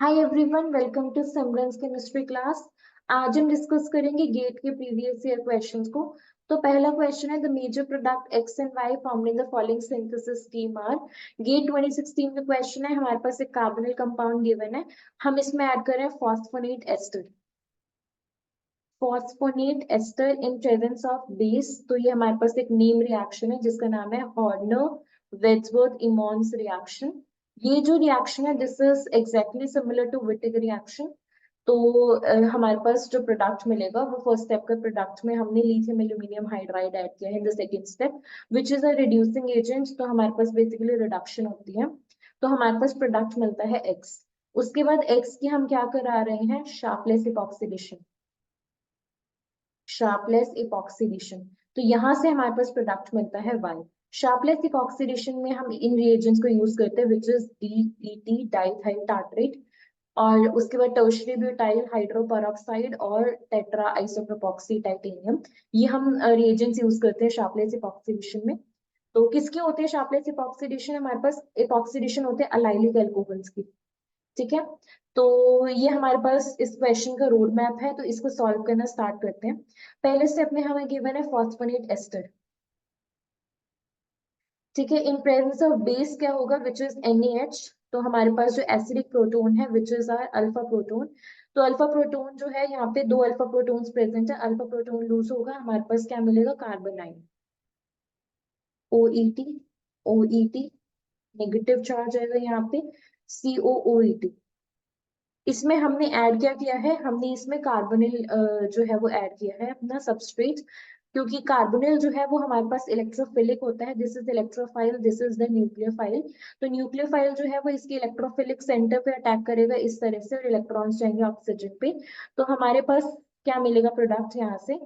Hi everyone, welcome to Simran's chemistry class. आज हम discuss करेंगे गेट के प्रीवियस ईयर क्वेश्चंस को। तो पहला क्वेश्चन है, the major product x and y found in the following synthesis scheme are. GATE 2016 का क्वेश्चन है। हमारे पास एक कार्बोनिल कंपाउंड गिवन है, हम इसमें ऐड कर रहे हैं phosphonate ester. Phosphonate ester in presence of base. तो ये हमारे पास एक नेम रिएक्शन है जिसका नाम है हॉर्नर वेड्सवर्थ इमॉन्स रिएक्शन। ये जो रिएक्शन है this is exactly similar to Wittig reaction. तो हमारे पास जो प्रोडक्ट मिलेगा वो फर्स्ट स्टेप का प्रोडक्ट में हमने लिथियम एल्यूमिनियम हाइड्राइड ऐड किया है in the second step which is a reducing agent. तो हमारे पास बेसिकली रिडक्शन होती है। तो हमारे पास प्रोडक्ट मिलता है एक्स। उसके बाद एक्स की हम क्या करा रहे हैं, शार्पलेस इपॉक्सीडेशन। Sharpless epoxidation. तो यहाँ से हमारे पास प्रोडक्ट मिलता है वाई। शार्पलेस इपॉक्सीडेशन में हम इन रिएजेंट्स को यूज करते हैं which is DET diethyl tartrate. और उसके बाद टर्शरी ब्यूटाइल हाइड्रोपेरोक्साइड और टेट्रा आइसोप्रोपोक्सी टाइटेनियम। ये हम रिएजेंट्स यूज करते हैं शार्पलेस इपॉक्सीडेशन में। तो किसके होते हैं शार्पलेस इपॉक्सीडेशन? हमारे पास इपॉक्सीडेशन होते हैं अलाइलिक एल्कोहल्स की। ठीक है। तो ये हमारे पास इस क्वेश्चन का रोड मैप है, तो इसको सॉल्व करना स्टार्ट करते हैं। पहले स्टेप में हमें गिवन है फॉस्फोनेट एस्टर। ठीक है। इन प्रेजेंस ऑफ बेस क्या होगा, विच इज NaH। तो हमारे पास जो एसिडिक प्रोटोन है which is our alpha proton. तो अल्फा प्रोटोन जो है, यहाँ पे दो अल्फा प्रोटोन्स प्रेजेंट है। अल्फा प्रोटोन लूज होगा, हमारे पास क्या मिलेगा, carbanion. OET। OET negative charge आएगा यहाँ पे। COOET। इसमें हमने ऐड क्या किया है, हमने इसमें कार्बोनिल जो है वो ऐड किया है अपना सबस्ट्रेट। क्योंकि कार्बोनिल जो है वो हमारे पास इलेक्ट्रोफिलिक होता है। This is electrophile, this is the nucleophile. तो न्यूक्लियोफाइल जो है वो इसके इलेक्ट्रोफिलिक सेंटर पे अटैक करेगा इस तरह से, और इलेक्ट्रॉन्स जाएंगे ऑक्सीजन पे। तो हमारे पास क्या मिलेगा प्रोडक्ट यहाँ से,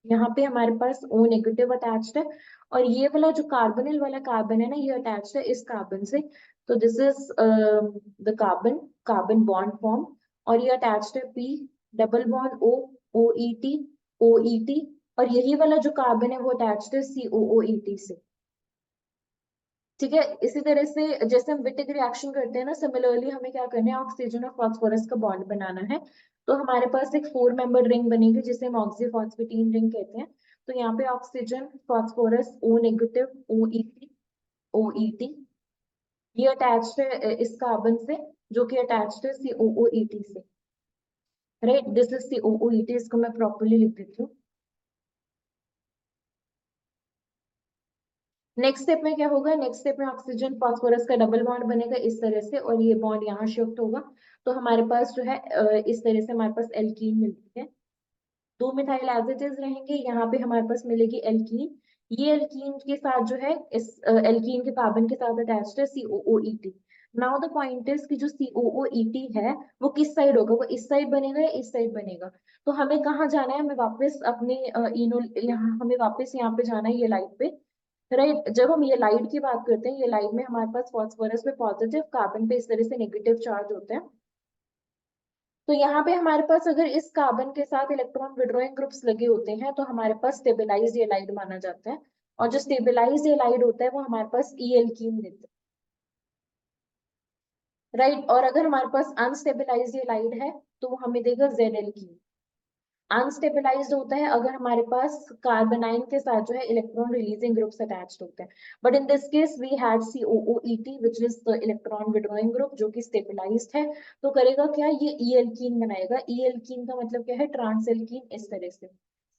यहाँ पे हमारे पास O नेगेटिव अटैच्ड है। और ये वाला जो कार्बोनिल वाला कार्बन है ना, ये अटैच्ड है इस कार्बन से। तो this is the carbon, carbon bond form. और ये अटैच्ड है P, double bond O, OET, OET। और यही वाला जो कार्बन है वो अटैच्ड है COOET से। ठीक है। इसी तरह से जैसे हम विटिक रिएक्शन करते हैं ना, सिमिलरली हमें क्या करना है, ऑक्सीजन और फास्फोरस का बॉन्ड बनाना है। तो हमारे पास एक 4 मेंबर रिंग बनेगी जिसे हम ऑक्सीफॉस्फेटीन रिंग कहते हैं। तो यहाँ पे oxygen, phosphorus, O negative, OET, OET। ये अटैच्ड है इस कार्बन से, जो कि अटैच्ड है COOET से। Right, this is COOET। इसको मैं प्रॉपरली लिख देती हूँ। नेक्स्ट स्टेप में क्या होगा, नेक्स्ट स्टेप में ऑक्सीजन फास्फोरस का डबल बॉन्ड बनेगा इस तरह से, और ये बॉन्ड यहाँ शिफ्ट होगा। तो हमारे पास जो है इस तरह से हमारे पास एल्कीन मिलती है। दो मिथाइल एज इट इज रहेंगे, यहाँ पे हमारे पास मिलेगी एल्कीन। ये एल्कीन के साथ जो है, इस एल्कीन के कार्बन के साथ अटैच्ड है COOET। Now the point is कि जो COOET है वो किस साइड होगा, वो इस साइड बनेगा या इस साइड बनेगा। तो हमें कहाँ जाना है, हमें वापस अपने इनो यहाँ, हमें वापस यहाँ पे जाना है, ये लाइट पे। राइट, जब हम ये लाइट की बात करते हैं, ये लाइट में हमारे पास फॉस्फोरस पे पॉजिटिव, कार्बन पे इस तरह से नेगेटिव चार्ज होते हैं। तो यहाँ पे हमारे पास अगर इस कार्बन के साथ इलेक्ट्रॉन विड्रॉइंग ग्रुप्स लगे होते हैं तो हमारे पास स्टेबलाइज एलाइड माना जाता है। और जो स्टेबलाइज एलाइड होता है वो हमारे पास ई एल्कीन देता है। राइट, और अगर हमारे पास अनस्टेबलाइज एलाइड है तो वो हमें देगा जेड एल्कीन। अनस्टेबलाइज्ड होता है अगर हमारे पास कार्बोनाइन के साथ जो है इलेक्ट्रॉन रिलीजिंग ग्रुप्स अटैच्ड होते हैं। But in this case we had COOET which is the electron withdrawing group जो कि स्टेबलाइज्ड है। तो करेगा क्या, ये ई एल्कीन बनाएगा। ई एल्कीन का मतलब क्या है, ट्रांस एल्कीन, इस तरह से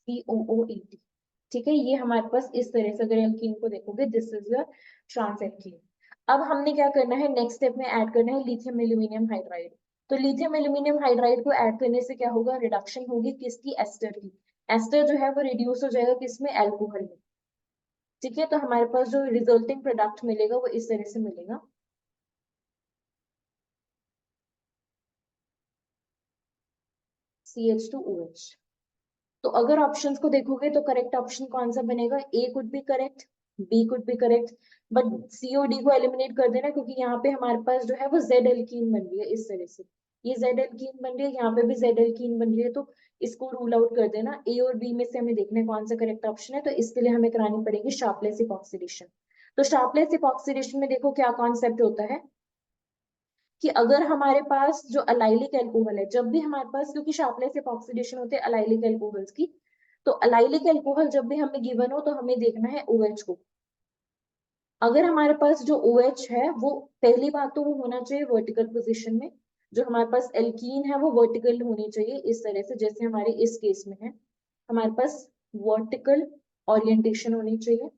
COOET। ठीक है, ये हमारे पास इस तरह से अगर एल्कीन को देखोगे this is your trans alkene. अब हमने क्या करना है, नेक्स्ट स्टेप में ऐड करना है लिथियम एल्यूमिनियम हाइड्राइड। तो लिथियम एल्यूमिनियम हाइड्राइड को ऐड करने से क्या होगा, रिडक्शन होगी किसकी, एस्टर की। एस्टर जो है वो रिड्यूस हो जाएगा किसमें, एल्कोहल में। ठीक है। तो हमारे पास जो रिजल्टिंग प्रोडक्ट मिलेगा वो इस तरह से मिलेगा। CH2OH। तो अगर ऑप्शंस को देखोगे तो करेक्ट ऑप्शन कौन सा बनेगा, A could be correct, B could be correct. But COD को एलिमिनेट कर देना, क्योंकि यहाँ पे हमारे पास जो है वो जेड एल्कीन बन रही है इस तरह से। ये जेड एल्कीन बन रही है, यहाँ पे भी जेड एल्कीन बन रही है। तो इसको रूल आउट कर देना। ए और बी में से हमें देखना है कौन सा करेक्ट ऑप्शन है। तो इसके लिए हमें करानी पड़ेगी शार्पलेस इपॉक्सीडेशन। तो शार्पलेस इपॉक्सीडेशन में देखो क्या कॉन्सेप्ट होता है कि अगर हमारे पास जो अलाइलिक एल्कोहल है, जब भी हमारे पास, क्योंकि शार्पलेस ऑक्सीडेशन होते हैं अलाइलिक एल्कोहल्स की, तो अलाइलिक एल्कोहल जब भी हमें गिवन हो तो हमें देखना है OH को। अगर हमारे पास जो OH है वो, पहली बात तो वो होना चाहिए वर्टिकल पोजीशन में। जो हमारे पास एल्कीन है वो वर्टिकल होनी चाहिए इस तरह से, जैसे हमारे इस केस में है, हमारे पास वर्टिकल ओरिएंटेशन होनी चाहिए।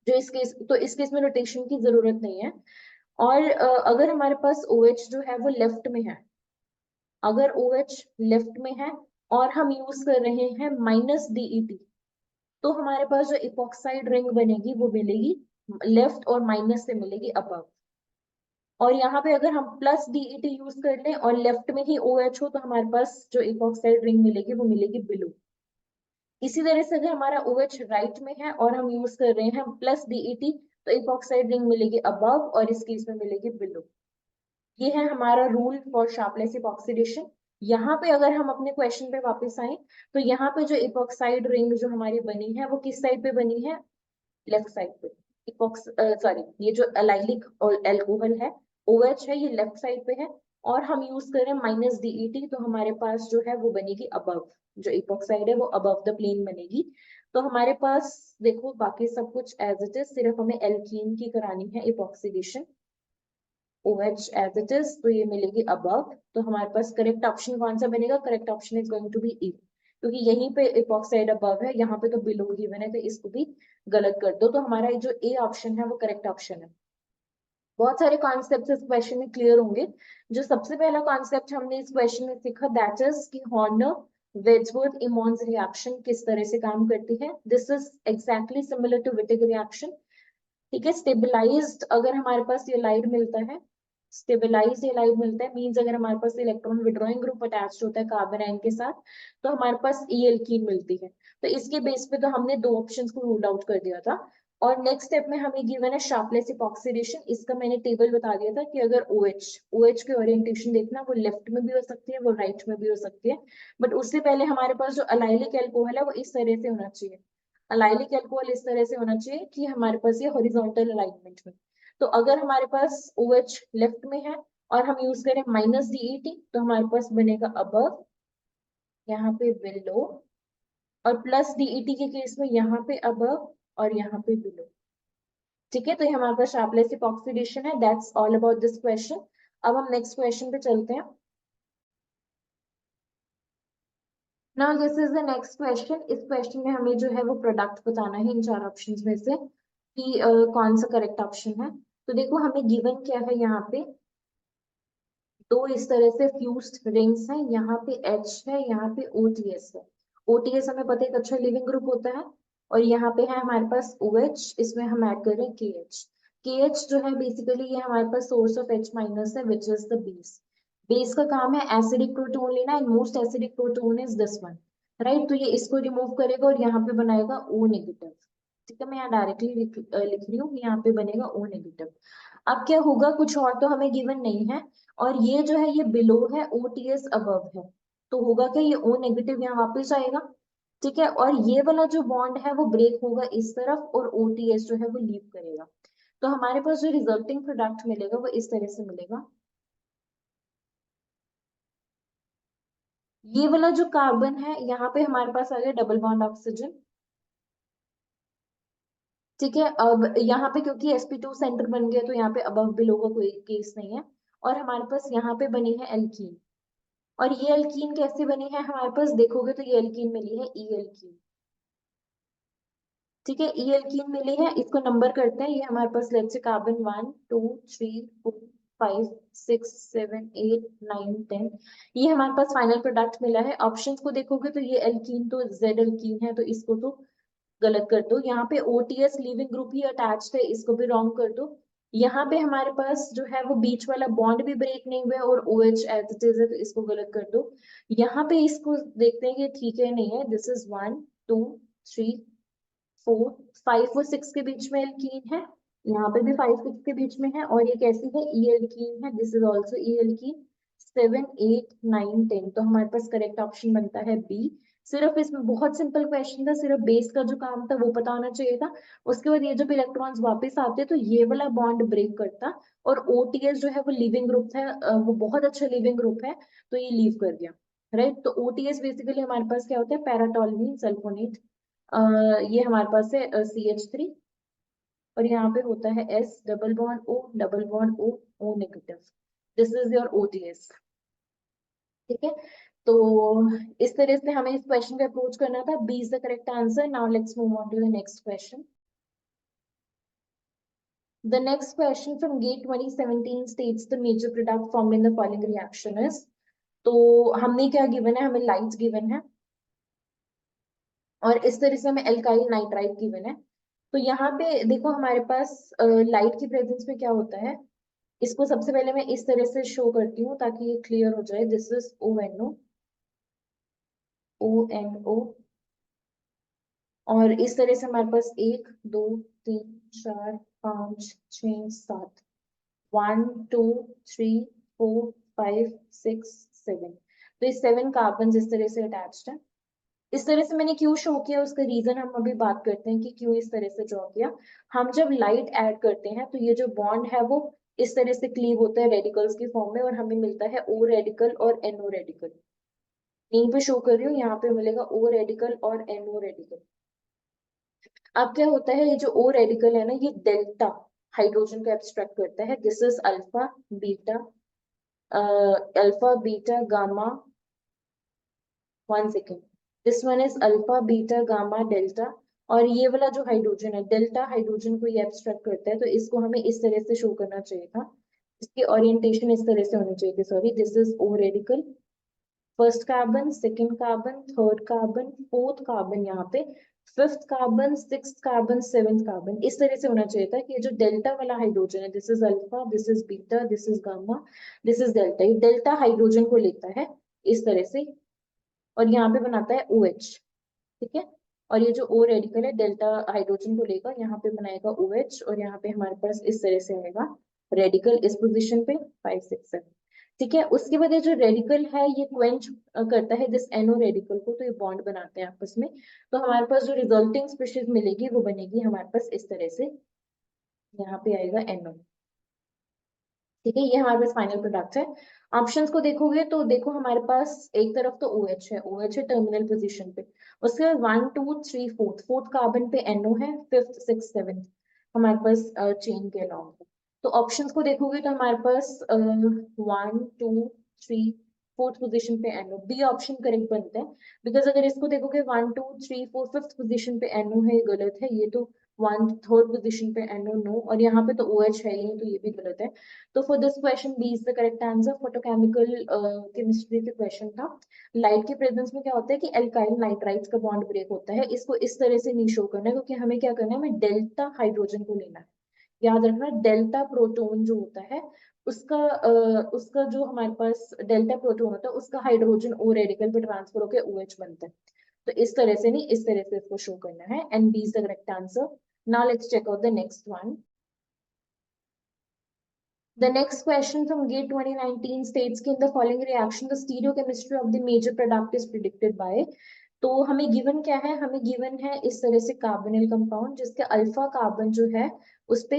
जो इस केस में रोटेशन की जरूरत नहीं है। और अगर हमारे पास OH जो है वो लेफ्ट में है, अगर OH लेफ्ट में है और हम यूज कर रहे हैं -DET, तो हमारे पास जो इपॉक्साइड रिंग बनेगी वो मिलेगी लेफ्ट और माइनस से मिलेगी अबव। और यहाँ पे अगर हम +DET यूज कर लें और लेफ्ट में ही OH हो, तो हमारे पास जो इपॉक्साइड रिंग मिलेगी वो मिलेगी बिलो। इसी तरह से अगर हमारा OH राइट में है और हम यूज कर रहे हैं +DET, तो इपॉक्साइड रिंग मिलेगी अबव और इस केस में मिलेगी बिलो। ये है हमारा रूल फॉर शार्पलेस इपॉक्सीडेशन। यहाँ पे अगर हम अपने क्वेश्चन पे वापस आए, तो यहाँ पे जो इपॉक्साइड रिंग जो हमारी बनी है वो किस साइड पे बनी है? लेफ्ट साइड पे। सॉरी, ये जो अलाइलिक एल्कोहल है, OH है, ये लेफ्ट साइड पे है और हम यूज करें -DET, तो हमारे पास जो है वो बनेगी अबव। जो इपॉक्साइड है वो अबव द प्लेन बनेगी। तो हमारे पास देखो बाकी सब कुछ एज इट इज, सिर्फ हमें एल्कीन की करानी है epoxidation. OH as it is, तो ये मिलेगी अबव। तो हमारे पास करेक्ट ऑप्शन कौन सा बनेगा? Correct option is going to be E, क्योंकि यहीं पे इपॉक्साइड अबव है, यहाँ पे तो बिलो गिवन है, तो इसको भी गलत कर दो। तो हमारा जो A ऑप्शन है वो करेक्ट ऑप्शन है। बहुत सारे कॉन्सेप्ट इस क्वेश्चन में क्लियर होंगे। जो सबसे पहला कॉन्सेप्ट हमने इस क्वेश्चन में सीखा, दैट इज कि हॉर्नर वेड्सवर्थ इमॉन्स रिएक्शन किस तरह से काम करती है। This is exactly similar to Wittig reaction. ठीक है, स्टेबलाइज्ड अगर हमारे पास ये लाइट मिलता है, स्टेबलाइज ये लाइट मिलता है, मींस अगर हमारे पास इलेक्ट्रॉन विड्रॉइंग ग्रुप अटैच्ड होता है कार्बन आयन के साथ, तो हमारे पास ई एल्कीन मिलती है। तो इसके बेस पे तो हमने दो ऑप्शंस को रूल आउट कर दिया था। और नेक्स्ट स्टेप में हमें गिवन है शार्पलेस इपॉक्सीडेशन। इसका मैंने टेबल बता दिया था कि अगर OH के ओरिएंटेशन देखना, वो लेफ्ट में भी हो सकती है, वो राइट में भी हो सकती है। बट उससे पहले हमारे पास जो अलाइलिक एल्कोहल है वो इस तरह से होना चाहिए। अलाइलिक एल्कोहल इस तरह से होना चाहिए कि हमारे पास ये हॉरिजॉन्टल अलाइनमेंट में। तो अगर हमारे पास OH लेफ्ट में है और हम यूज करें -DET, तो हमारे पास बनेगा अबव, यहाँ पे बिलो, और +DET के केस में यहाँ पे अबव और यहाँ पे बिलो। ठीक है, तो ये हमारे पास शार्पलेस इपॉक्सीडेशन है। That's all about this question. अब हम नेक्स्ट क्वेश्चन पे चलते हैं। Now this is the next question. इस क्वेश्चन में हमें जो है वो प्रोडक्ट बताना है इन चार ऑप्शंस में से कि कौन सा करेक्ट ऑप्शन है। तो देखो हमें गिवन क्या है, यहाँ पे दो इस तरह से फ्यूज्ड रिंग्स हैं, यहाँ पे H है, यहाँ पे OTS है। OTS हमें पता है एक अच्छा लिविंग ग्रुप होता है। और यहाँ पे है हमारे पास OH, इसमें हम ऐड कर रहे हैं KH। KH जो है बेसिकली ये हमारे पास सोर्स ऑफ H माइनस है, which is the base. Base का काम है एसिडिक प्रोटोन लेना, and most acidic proton is this one, right. तो ये इसको रिमूव करेगा और यहाँ पे बनाएगा O नेगेटिव। ठीक है, मैं यहाँ डायरेक्टली लिख रही हूँ, यहाँ पे बनेगा O नेगेटिव। अब क्या होगा, कुछ और तो हमें गिवन नहीं है, और ये जो है ये बिलो है, OTS अबव है, तो होगा क्या, ये O नेगेटिव यहाँ वापस आएगा। ठीक है, और ये वाला जो बॉन्ड है वो ब्रेक होगा इस तरफ और OTS जो है वो लीव करेगा। तो हमारे पास जो रिजल्टिंग प्रोडक्ट मिलेगा वो इस तरह से मिलेगा। ये वाला जो कार्बन है यहाँ पे हमारे पास आ गया डबल बॉन्ड ऑक्सीजन। ठीक है, अब यहाँ पे क्योंकि sp2 सेंटर बन गया, तो यहाँ पे अबव बिलो का कोई केस नहीं है। और हमारे पास यहाँ पे बनी है एल्कीन। और ये एल्कीन कैसे बनी है, हमारे पास देखोगे तो ये एल्कीन मिली है ई एल्कीन। ठीक है, ई एल्कीन मिली है, इसको नंबर करते हैं। ये हमारे पास लेट्स से कार्बन 1 2 3 4 5 6 7 8 9 10, ये हमारे पास फाइनल प्रोडक्ट मिला है। ऑप्शंस को देखोगे तो ये एल्कीन तो जेड एल्कीन है, तो इसको तो गलत कर दो। यहाँ पे OTS लिविंग ग्रुप ही अटैच्ड है, इसको भी रॉन्ग कर दो। यहाँ पे हमारे पास जो है वो बीच वाला बॉन्ड भी ब्रेक नहीं हुआ है और OH एज इट इज है, तो इसको गलत कर दो। यहाँ पे इसको देखते हैं कि ठीक है नहीं है। दिस इज 1 2 3 4 5 और 6 के बीच में एल्कीन है, यहाँ पे भी 5 6 के बीच में है, और ये कैसी है, ई एल्कीन है, this is also E alkene. 7 8 9 10, तो हमारे पास करेक्ट ऑप्शन बनता है B, सिर्फ इसमें बहुत सिंपल क्वेश्चन था, सिर्फ बेस का जो काम था वो पता होना चाहिए था। उसके बाद ये जब इलेक्ट्रॉन्स वापस आते तो ये वाला बॉन्ड ब्रेक करता, और ओटीएस जो है वो लिविंग ग्रुप था, वो बहुत अच्छा लिविंग ग्रुप है, तो ये लीव कर गया। राइट, तो ओटीएस बेसिकली हमारे पास क्या होता है, पैराटोल्यूइन सल्फोनेट। ये हमारे पास है CH3, और यहाँ पे होता है S double bond O double bond O O negative. This is your OTS. ठीक है, तो इस तरह से हमें इस क्वेश्चन पे अप्रोच करना था। B is the correct answer. Now let's move on to the next question. The next question from GATE 2017 states the major product formed in the following reaction is। तो हमने क्या गिवन है, हमें lights given है, और इस तरह से हमें एल्काइल नाइट्राइट गिवन है। तो यहाँ पे देखो हमारे पास लाइट की प्रेजेंस में क्या होता है, इसको सबसे पहले मैं इस तरह से शो करती हूँ ताकि ये क्लियर हो जाए। दिस इज ONO, ONO, और इस तरह से हमारे पास 1 2 3 4 5 6 7, 1 2 3 4 5 6 7, तो ये 7 कार्बन इस तरह से अटैच्ड है। इस तरह से मैंने क्यों शो किया, उसका रीजन हम अभी बात करते हैं कि क्यों इस तरह से ड्रॉ किया। हम जब लाइट ऐड करते हैं तो ये जो बॉन्ड है वो इस तरह से क्लीव होता है रेडिकल्स की फॉर्म में, और हमें मिलता है O रेडिकल और NO रेडिकल। यहीं पे शो कर रही हूँ, यहाँ पे मिलेगा O रेडिकल और NO रेडिकल। अब क्या होता है, ये जो O रेडिकल है ना, ये डेल्टा हाइड्रोजन को एब्स्ट्रैक्ट करता है। This is alpha beta, alpha beta gamma, 1 second, this one is alpha beta gamma delta, और ये वाला जो हाइड्रोजन है डेल्टा हाइड्रोजन को ये एब्स्ट्रैक्ट करता है, तो इसको हमें इस तरह से शो करना चाहिए था। इसकी ओरिएंटेशन इस तरह से होनी चाहिए थी, sorry. This is O radical, first carbon, second carbon, third carbon, fourth carbon, यहाँ पे fifth carbon, sixth carbon, seventh carbon, इस तरह से होना चाहिए था कि ये जो डेल्टा वाला हाइड्रोजन है, this is alpha, this is beta, this is gamma, this is delta, ये डेल्टा हाइड्रोजन को लेता है इस तरह से, और यहाँ पे बनाता है OH। ठीक है, और ये जो O रेडिकल है डेल्टा हाइड्रोजन को लेकर यहाँ पे बनाएगा OH, और यहाँ पे हमारे पास इस तरह से आएगा रेडिकल इस पोजीशन पे 5 6 7। ठीक है, उसके बाद ये जो रेडिकल है ये क्वेंच करता है दिस NO रेडिकल को, तो ये बॉन्ड बनाते हैं आपस में। तो हमारे पास जो रिजल्टिंग स्पीशीज मिलेगी वो बनेगी हमारे पास इस तरह से, यहाँ पे आएगा NO। ठीक है, ये हमारे पास फाइनल प्रोडक्ट है। ऑप्शंस को देखोगे तो देखो हमारे पास एक तरफ तो OH है, OH है टर्मिनल पोजीशन पे। उसके बाद 1 2 3 फोर्थ कार्बन पे NO है, फिफ्थ सिक्स सेवेंथ हमारे पास चेन के अलॉन्ग है। तो ऑप्शंस को देखोगे तो हमारे पास 1 2 3 फोर्थ पोजीशन पे NO, बी ऑप्शन करेक्ट बनता है। बिकॉज अगर इसको देखोगे 1 2 3 4 फिफ्थ पोजीशन पे NO है, ये गलत है। ये तो वन थर्ड पोजीशन पे NO नो, और यहाँ पे तो OH है ही नहीं, तो ये भी गलत है। तो for this question B is the correct answer. Photochemical chemistry के क्वेश्चन था। लाइट के प्रेजेंस में क्या होता है कि एल्काइल नाइट्राइड्स का बॉन्ड ब्रेक होता है। इसको इस तरह से नहीं शो करना है, क्योंकि हमें क्या करना है, हमें डेल्टा हाइड्रोजन को लेना है। याद रखना, डेल्टा प्रोटोन जो होता है उसका जो हमारे पास डेल्टा प्रोटोन होता है उसका हाइड्रोजन O रेडिकल पे ट्रांसफर होकर OH बनता है। तो इस तरह से नहीं, इस तरह से इसको शो करना है, and B is the correct answer. Now let's check out the next one. The next question from GATE 2019 states कि in the following reaction the stereochemistry of the major product is predicted by। तो हमें given क्या है, हमें given है इस तरह से कार्बोनिल कंपाउंड जिसके अल्फा कार्बन जो है उस पे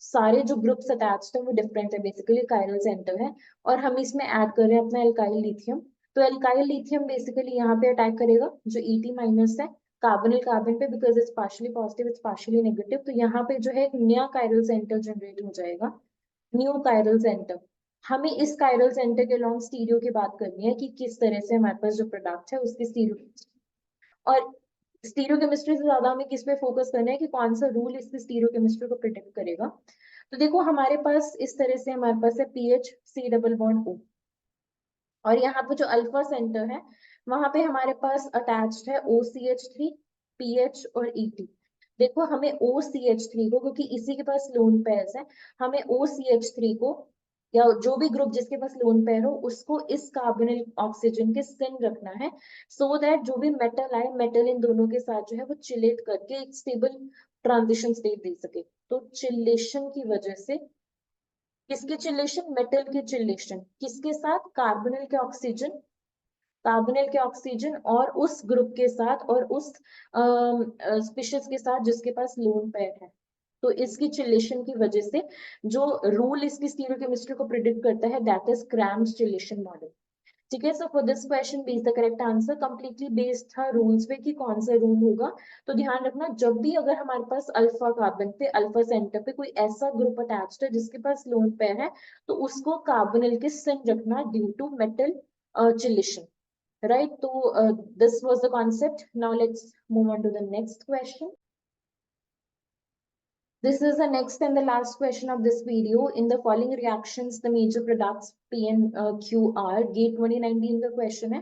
सारे जो ग्रुप्स अटैच्ड है वो डिफरेंट है, बेसिकली कायरल सेंटर है, और हम इसमें ऐड कर रहे हैं अपना एल्काइल लिथियम। तो एल्काइल लिथियम बेसिकली यहाँ पे अटैक करेगा जो Et माइनस है कार्बोनिल कार्बन पे, because it's partially positive it's partially negative, तो यहाँ पे जो है एक नया कायरल सेंटर जनरेट हो जाएगा, न्यू कायरल सेंटर। हमें इस कायरल सेंटर के लॉन्ग स्टीरियो की बात करनी है कि किस तरह से हमारे पास जो प्रोडक्ट है उसकी स्टीरियो, और स्टीरियो केमिस्ट्री से ज्यादा हमें किस पे फोकस करना है कि कौन सा रूल इसकी स्टीरियो केमिस्ट्री को प्रिडिक्ट करेगा। तो देखो हमारे पास इस तरह से हमारे पास है PH C double bond O, और यहाँ पे जो अल्फा सेंटर है वहां पे हमारे पास अटैच्ड है OCH3 PH और Et। देखो हमें OCH3 को, क्योंकि इसी के पास लोन पेयर्स है, हमें OCH3 को या जो भी ग्रुप जिसके पास लोन पेयर हो उसको इस कार्बोनिल ऑक्सीजन के सिन रखना है, सो दैट जो भी मेटल आए मेटल इन दोनों के साथ जो है वो चिलेट करके एक स्टेबल ट्रांजिशन स्टेट दे सके। तो चिलेशन की वजह से, किसकी चिलेशन, मेटल की चिलेशन, किसके साथ, कार्बोनिल के ऑक्सीजन कार्बोनिल के ऑक्सीजन और उस ग्रुप के साथ और उस स्पीशीज के साथ जिसके पास लोन पेयर है। तो इसकी चिलेशन की वजह से जो रूल इसकी स्टीरियोकेमिस्ट्री को प्रिडिक्ट करता है that is Cram's chelation model. ठीक है, so for this question B is the correct answer. Completely based था रूल्स पे कि कौन सा रूल होगा। तो ध्यान रखना, जब भी अगर हमारे पास अल्फा कार्बन पे, अल्फा सेंटर पे कोई ऐसा ग्रुप अटैच्ड है जिसके पास लोन पेयर है, तो उसको कार्बोनिल के सिन रखना due to metal chelation, right. तो this was the concept. Now let's move on to the next question. This is the next and the last question of this video. In the following reactions, the major products P and Q are. GATE 2019 का question है।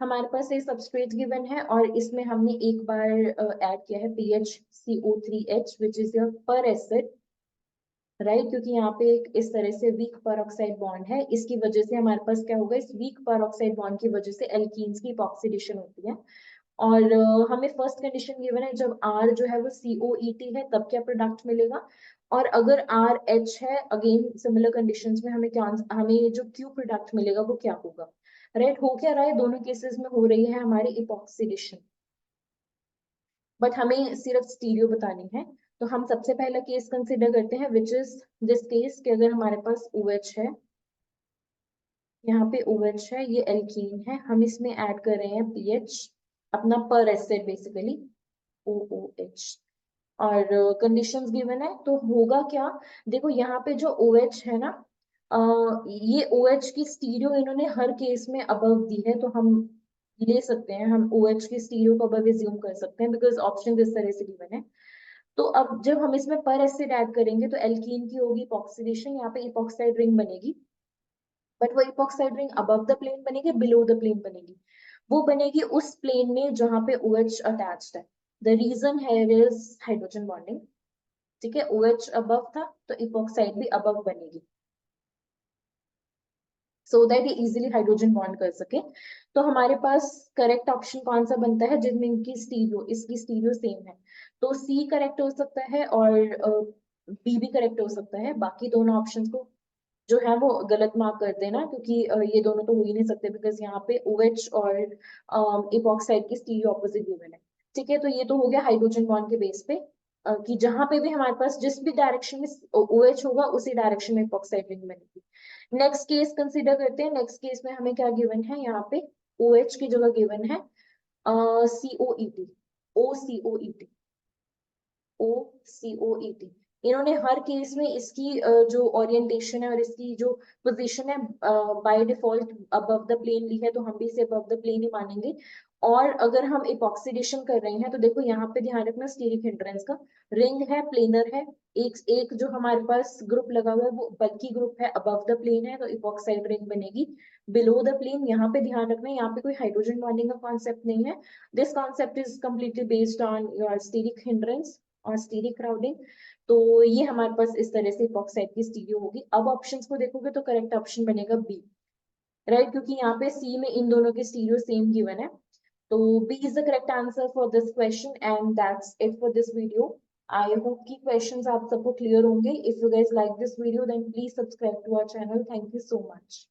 हमारे पास ये substrate given है और इसमें हमने एक बार add किया है PHCO3H which is your per acid, right, क्योंकि यहाँ पे एक इस तरह से वीक पर ऑक्साइड बॉन्ड है। इसकी वजह से हमारे पास क्या होगा, इस वीक पर ऑक्साइड बॉन्ड की वजह से एल्कीन्स की इपॉक्सीडेशन होती है। और हमें फर्स्ट कंडीशन गिवन है, जब R जो है वो COET है तब क्या प्रोडक्ट मिलेगा, और अगर RH है अगेन सिमिलर कंडीशंस में हमें क्या, हमें जो Q प्रोडक्ट मिलेगा वो क्या होगा, राइट। हो क्या रहा है, दोनों केसेस में हो रही है हमारी इपॉक्सीडेशन, बट हमें सिर्फ स्टीरियो बतानी है। तो हम सबसे पहला केस कंसिडर करते हैं विच इज दिस केस कि अगर हमारे पास OH है, यहाँ पे OH है, ये एल्कीन है, हम इसमें ऐड कर रहे हैं PH अपना पर एसिड बेसिकली OOH, और कंडीशंस गिवन है। तो होगा क्या, देखो यहाँ पे जो OH है ना, ये OH की स्टीरियो इन्होंने हर केस में अबव दी है, तो हम ले सकते हैं, हम OH की स्टीरियो को अबव एज्यूम कर सकते हैं बिकॉज ऑप्शन इस तरह से गिवन है। तो अब जब हम इसमें पर एसिड ऐड करेंगे तो एल्कीन की होगी इपॉक्सीडेशन, यहाँ पे इपॉक्साइड रिंग बनेगी, बट वो epoxide ring above the plane बनेगी, बिलो द प्लेन बनेगी, वो बनेगी उस प्लेन में जहां पे OH अटैच्ड है। The reason here is hydrogen bonding, ठीक है। OH अबव था तो इपॉक्साइड भी अबव बनेगी, सो दैट ये इजिली हाइड्रोजन बॉन्ड कर सके। तो हमारे पास करेक्ट ऑप्शन कौन सा बनता है जिनमें इनकी स्टीरियो, इसकी स्टीरियो सेम है, तो C करेक्ट हो सकता है और B भी करेक्ट हो सकता है। बाकी दोनों ऑप्शंस को जो है वो गलत मार्क कर देना, क्योंकि ये दोनों तो हो ही नहीं सकते बिकॉज यहाँ पे OH और इपॉक्साइड की स्टीरियो ऑपोजिट गिवन है। ठीक है, तो ये तो हो गया हाइड्रोजन बॉन्ड के बेस पे कि जहां पे भी हमारे पास जिस भी डायरेक्शन में OH होगा उसी डायरेक्शन में इपॉक्साइड रिंग बनेगी। नेक्स्ट केस कंसीडर करते हैं। नेक्स्ट केस में हमें क्या गिवन है, यहाँ पे OH की जगह गिवन है COET, OCOET, OCOET। इन्होंने हर केस में इसकी जो ओरिएंटेशन है और इसकी जो पोजीशन है by default above the plane ली है, तो हम भी इसे अबव द प्लेन ही मानेंगे। और अगर हम इपॉक्सीडेशन कर रहे हैं तो देखो यहाँ पे ध्यान रखना स्टीरिक हिंड्रेंस का, रिंग है, प्लेनर है, एक एक जो हमारे पास ग्रुप लगा हुआ है वो बल्की ग्रुप है, अबव द प्लेन है, तो इपॉक्साइड रिंग बनेगी। बिलो द प्लेन, यहाँ पे ध्यान रखना यहाँ पे कोई हाइड्रोजन बॉन्डिंग का कॉन्सेप्ट नहीं है। This concept is completely based on your steric hindrance और स्टीरिक क्राउडिंग। तो ये हमारे पास इस तरह से इपॉक्साइड की स्टीरियो होगी। अब ऑप्शंस को देखोगे तो करेक्ट ऑप्शन बनेगा बी, राइट, क्योंकि यहाँ पे सी में इन दोनों की स्टीरियो सेम गिवन है। तो B is the correct answer for this question and that's it for this video. I hope की क्वेश्चंस आप सबको क्लियर होंगे। If you guys like this video then please subscribe to our channel. Thank you so much.